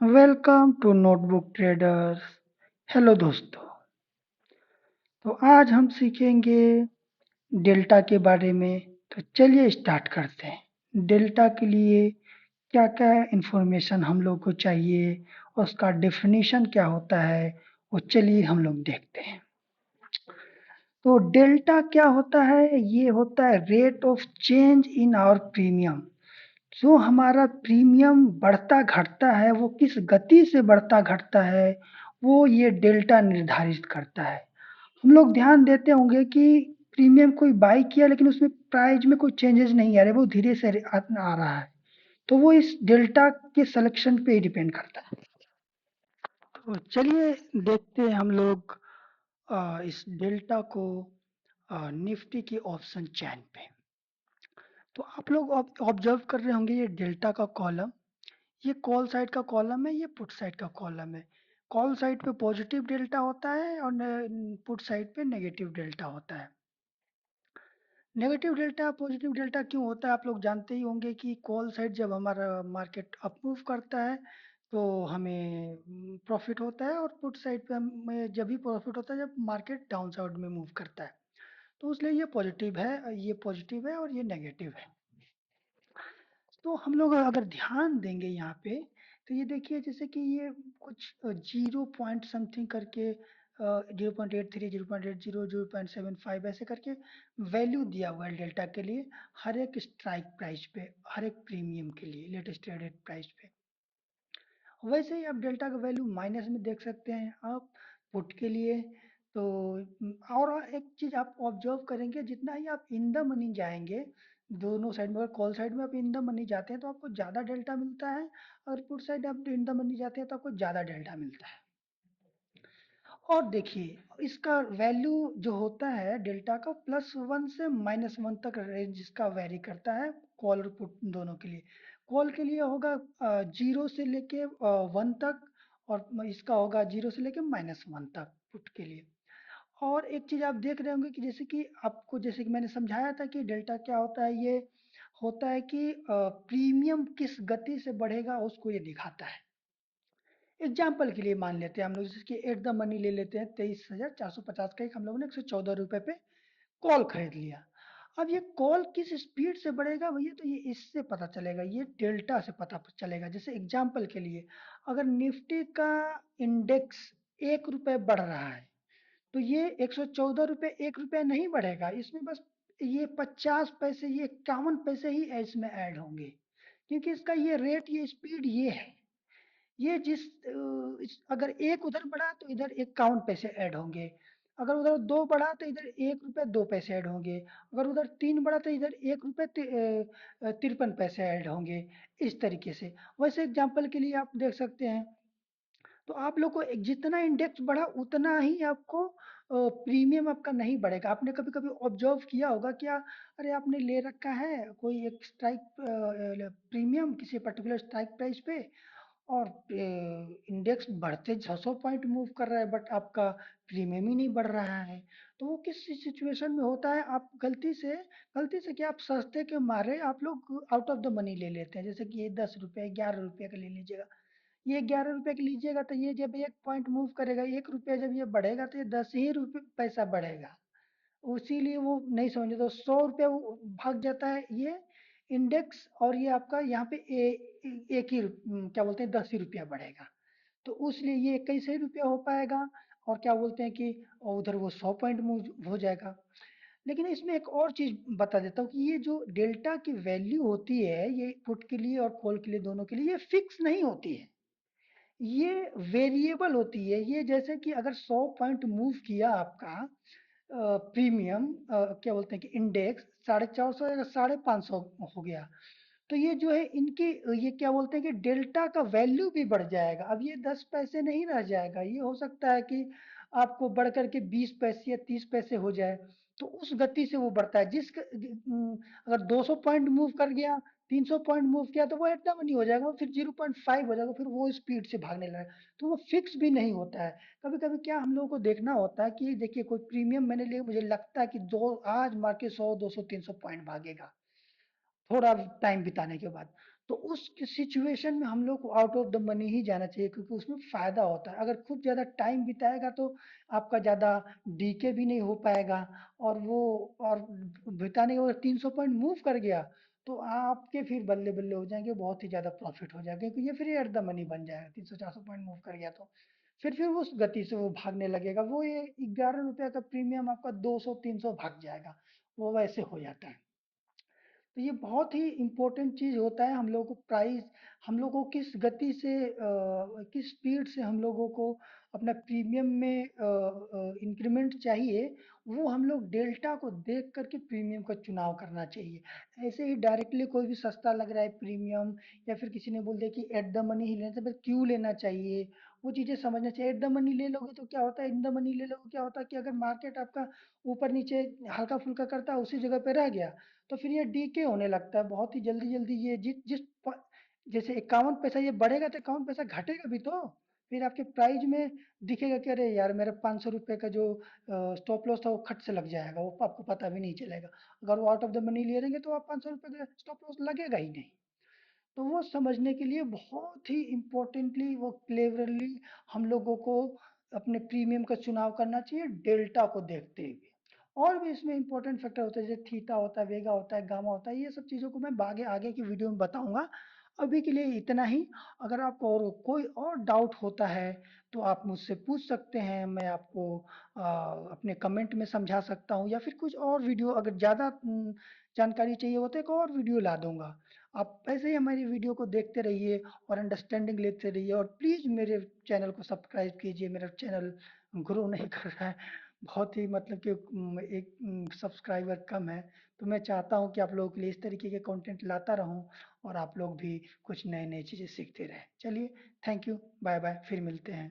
Welcome to notebook traders. Hello दोस्तों। तो आज हम सीखेंगे डेल्टा के बारे में। तो चलिए स्टार्ट करते हैं। डेल्टा के लिए क्या क्या इन्फॉर्मेशन हम लोग को चाहिए, उसका डेफिनेशन क्या होता है, वो चलिए हम लोग देखते हैं। तो डेल्टा क्या होता है? ये होता है rate of change in our premium. जो हमारा प्रीमियम बढ़ता घटता है, वो किस गति से बढ़ता घटता है, वो ये डेल्टा निर्धारित करता है। हम लोग ध्यान देते होंगे कि प्रीमियम कोई बाई किया लेकिन उसमें प्राइस में कोई चेंजेस नहीं आ रहे, वो धीरे से आ रहा है। तो वो इस डेल्टा के सिलेक्शन पे ही डिपेंड करता है। तो चलिए देखते हैं हम लोग इस डेल्टा को निफ्टी की ऑप्शन चैन पे। तो आप लोग ऑब्जर्व कर रहे होंगे ये डेल्टा का कॉलम, ये कॉल साइड का कॉलम है, ये पुट साइड का कॉलम है। कॉल साइड पे पॉजिटिव डेल्टा होता है और पुट साइड पे नेगेटिव डेल्टा होता है। नेगेटिव डेल्टा पॉजिटिव डेल्टा क्यों होता है आप लोग जानते ही होंगे कि कॉल साइड जब हमारा मार्केट अप मूव करता है तो हमें प्रॉफिट होता है, और पुट साइड पे हमें जब भी प्रॉफिट होता है जब मार्केट डाउन साइड में मूव करता है। तो इसलिए ये पॉजिटिव है और ये नेगेटिव है। तो हम लोग अगर ध्यान देंगे यहाँ पे, तो ये देखिए जैसे कि ये कुछ 0 समथिंग करके 0.83, 0.80, 0.75 ऐसे करके वैल्यू दिया हुआ है डेल्टा के लिए, हर एक स्ट्राइक प्राइस पे, हर एक प्रीमियम के लिए लेटेस्ट ट्रेडेड प्राइस पे। वैसे ही आप डेल्टा का वैल्यू माइनस में देख सकते हैं आप पुट के लिए। तो और एक चीज आप ऑब्जर्व करेंगे, जितना ही आप इन द मनी जाएंगे दोनों साइड में, अगर कॉल साइड में आप इन द मनी जाते हैं तो आपको ज़्यादा डेल्टा मिलता है, और पुट साइड आप इन द मनी जाते हैं तो आपको ज़्यादा डेल्टा मिलता है। और देखिए इसका वैल्यू जो होता है डेल्टा का, +1 से -1 तक रेंज इसका वेरी करता है, कॉल और पुट दोनों के लिए। कॉल के लिए होगा 0 से लेके 1 तक, और इसका होगा 0 से लेके -1 तक पुट के लिए। और एक चीज आप देख रहे होंगे कि जैसे कि आपको, जैसे कि मैंने समझाया था कि डेल्टा क्या होता है, ये होता है कि प्रीमियम किस गति से बढ़ेगा उसको ये दिखाता है। एग्जाम्पल के लिए मान लेते हैं हम लोग, जैसे कि एट द मनी ले लेते हैं, 23,450 का एक हम लोगों ने 114 रुपए पे कॉल खरीद लिया। अब ये कॉल किस स्पीड से बढ़ेगा भैया, तो ये इससे पता चलेगा, ये डेल्टा से पता चलेगा। जैसे एग्जाम्पल के लिए, अगर निफ्टी का इंडेक्स 1 रुपए बढ़ रहा है, तो ये 114 रुपये 1 रुपया नहीं बढ़ेगा, इसमें बस ये 50 पैसे, ये 51 पैसे ही इसमें ऐड होंगे, क्योंकि इसका ये रेट, ये स्पीड ये है। ये अगर एक उधर बढ़ा तो इधर 51 पैसे ऐड होंगे, अगर उधर 2 बढ़ा तो इधर 1 रुपया 2 पैसे ऐड होंगे, अगर उधर 3 बढ़ा तो इधर 1 रुपये 53 पैसे ऐड होंगे। इस तरीके से, वैसे एग्जाम्पल के लिए आप देख सकते हैं। तो आप लोग को जितना इंडेक्स बढ़ा उतना ही आपको प्रीमियम आपका नहीं बढ़ेगा। आपने कभी कभी ऑब्जर्व किया होगा क्या, अरे आपने ले रखा है कोई एक स्ट्राइक प्रीमियम किसी पर्टिकुलर स्ट्राइक प्राइस पे, और इंडेक्स बढ़ते 600 पॉइंट मूव कर रहा है, बट आपका प्रीमियम ही नहीं बढ़ रहा है। तो वो किस सिचुएशन में होता है, आप गलती से क्या, आप सस्ते के मारे आप लोग आउट ऑफ द मनी ले लेते हैं। जैसे कि ये 10 रुपये 11 रुपये का ले लीजिएगा, ये 11 रुपये की लीजिएगा, तो ये जब 1 पॉइंट मूव करेगा, 1 रुपया जब ये बढ़ेगा तो ये 10 ही रुपये पैसा बढ़ेगा। इसीलिए वो नहीं समझे, तो 100 रुपया वो भाग जाता है ये इंडेक्स, और ये आपका यहाँ पे एक ही क्या बोलते हैं 10 ही रुपया बढ़ेगा। तो इसलिए ये 21 ही रुपया हो पाएगा, और क्या बोलते हैं कि और उधर वो 100 पॉइंट मूव हो जाएगा। लेकिन इसमें एक और चीज बता देता हूँ कि ये जो डेल्टा की वैल्यू होती है, ये पुट के लिए और कॉल के लिए दोनों के लिए ये फिक्स नहीं होती है, ये वेरिएबल होती है। ये जैसे कि अगर 100 पॉइंट मूव किया आपका प्रीमियम, क्या बोलते हैं कि इंडेक्स 450 या 550 हो गया, तो ये जो है इनकी, ये क्या बोलते हैं कि डेल्टा का वैल्यू भी बढ़ जाएगा। अब ये 10 पैसे नहीं रह जाएगा, ये हो सकता है कि आपको बढ़ करके 20 पैसे या 30 पैसे हो जाए। तो उस गति से वो बढ़ता है, अगर 200 पॉइंट मूव कर गया, 300 पॉइंट मूव किया, तो वो एकदम नहीं हो जाएगा, वो फिर 0.5 हो जाएगा, फिर वो स्पीड से भागने लगेगा। तो वो फिक्स भी नहीं होता है। कभी कभी क्या हम लोगों को देखना होता है कि देखिए कोई प्रीमियम मैंने लिया, मुझे लगता है कि आज मार्केट 100 200 300 पॉइंट भागेगा थोड़ा टाइम बिताने के बाद, तो उस सिचुएशन में हम लोग को आउट ऑफ द मनी ही जाना चाहिए, क्योंकि उसमें फ़ायदा होता है। अगर खूब ज़्यादा टाइम बिताएगा तो आपका ज़्यादा डीके भी नहीं हो पाएगा, और वो और बिताने के बाद 300 पॉइंट मूव कर गया तो आपके फिर बल्ले-बल्ले हो जाएँगे, बहुत ही ज़्यादा प्रॉफ़िट हो जाएगा, क्योंकि ये फिर एट द मनी बन जाएगा, 300-400 पॉइंट मूव कर गया तो। फिर उस गति से वो भागने लगेगा, वो ये ₹11 का प्रीमियम आपका 200-300 भाग जाएगा, वो वैसे हो जाता है। तो ये बहुत ही इम्पोर्टेंट चीज़ होता है, हम लोगों को प्राइस, हम लोगों को किस गति से किस स्पीड से हम लोगों को अपना प्रीमियम में इंक्रीमेंट चाहिए, वो हम लोग डेल्टा को देख कर के प्रीमियम का चुनाव करना चाहिए। ऐसे ही डायरेक्टली कोई भी सस्ता लग रहा है प्रीमियम, या फिर किसी ने बोल दिया कि एट द मनी ही लेना चाहिए, फिर क्यों लेना चाहिए, वो चीज़ें समझना चाहिए। एट द मनी ले लोगे तो क्या होता है, इन द मनी ले लोगे क्या होता है कि अगर मार्केट आपका ऊपर नीचे हल्का-फुल्का करता है, उसी जगह पे रह गया, तो फिर ये डीके होने लगता है बहुत ही जल्दी-जल्दी। ये जैसे 51 पैसा ये बढ़ेगा तो 51 पैसा घटेगा भी तो। फिर आपके प्राइस में दिखेगा कि अरे यार, मेरा ₹500 का जो स्टॉप लॉस था वो खट से लग जाएगा, वो आपको पता भी नहीं चलेगा। अगर वो आउट ऑफ द मनी ले लेंगे तो आप ₹500 का स्टॉप लॉस लगेगा ही नहीं। तो वो समझने के लिए बहुत ही इम्पोर्टेंटली, वो क्लेवरली हम लोगों को अपने प्रीमियम का चुनाव करना चाहिए डेल्टा को देखते हुए। और भी इसमें इम्पोर्टेंट फैक्टर होता है, जैसे थीटा होता है, वेगा होता है, गामा होता है, ये सब चीज़ों को मैं आगे आगे की वीडियो में बताऊंगा। अभी के लिए इतना ही। अगर आपको और कोई और डाउट होता है तो आप मुझसे पूछ सकते हैं, मैं आपको अपने कमेंट में समझा सकता हूँ, या फिर कुछ और वीडियो अगर ज़्यादा जानकारी चाहिए हो तो एक और वीडियो ला दूंगा। आप ऐसे ही हमारी वीडियो को देखते रहिए और अंडरस्टैंडिंग लेते रहिए, और प्लीज़ मेरे चैनल को सब्सक्राइब कीजिए। मेरा चैनल ग्रो नहीं कर रहा है, बहुत ही मतलब कि एक सब्सक्राइबर कम है। तो मैं चाहता हूँ कि आप लोगों के लिए इस तरीके के कंटेंट लाता रहूँ, और आप लोग भी कुछ नए-नए चीज़ें सीखते रहें। चलिए, थैंक यू, बाय-बाय, फिर मिलते हैं।